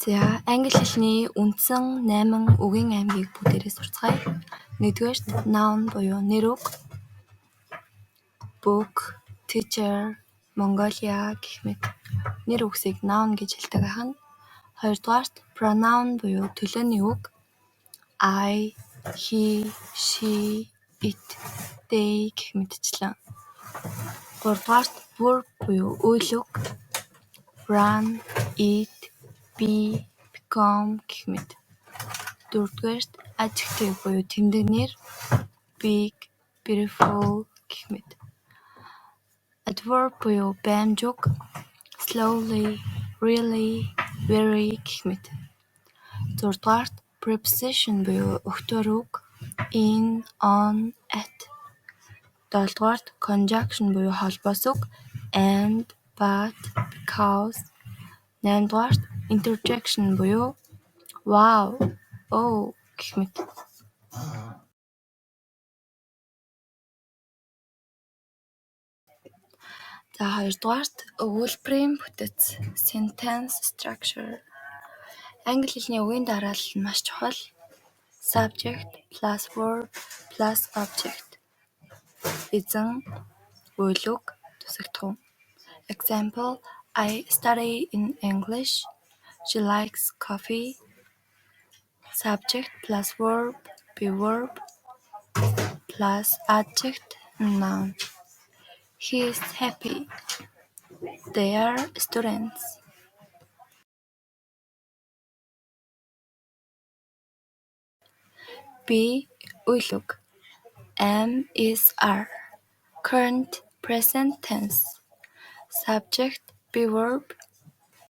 За англи хэлний үндсэн 8 үгийн аймгийг бүгдээрээ сурцгаая. Нэгдүгээрт noun буюу нэр үг. Book, teacher, Mongolia гэх мэт нэр үгсийг noun гэж хэлдэг ахна. Хоёрдугаарт pronoun буюу төлөөний үг. I, he, she, it, they гэх мэтчлэн. Гуравдугаарт verb буюу үйл үг. Run, eat, be, become гэх мэт. Дөрөвдүгээрт adjective буюу тэмдэг нэр. Big, beautiful гэх мэт. Adverb буюу баймж үг. Slowly, really, very гэх мэт. Зурдугаарт preposition буюу өгтөр үг. In, on, at. Долдугаарт conjunction буюу холбоос үг. And, but, because. Наймдугаарт interjection буюу wow, oh гэх мэт. За хоёрдугаарт өгүүлбэрийн бүтэц sentence structure. Англи хэлний үгийн дараалал нь маш чухал. Subject plus verb plus object. Эзэн, үйл үг, төсөгтгөн. Example: I study in English. She likes coffee. Subject plus verb be verb plus adject noun. He is happy. They are students. Be үйл үг. Am is are. Current present tense. Subject be verb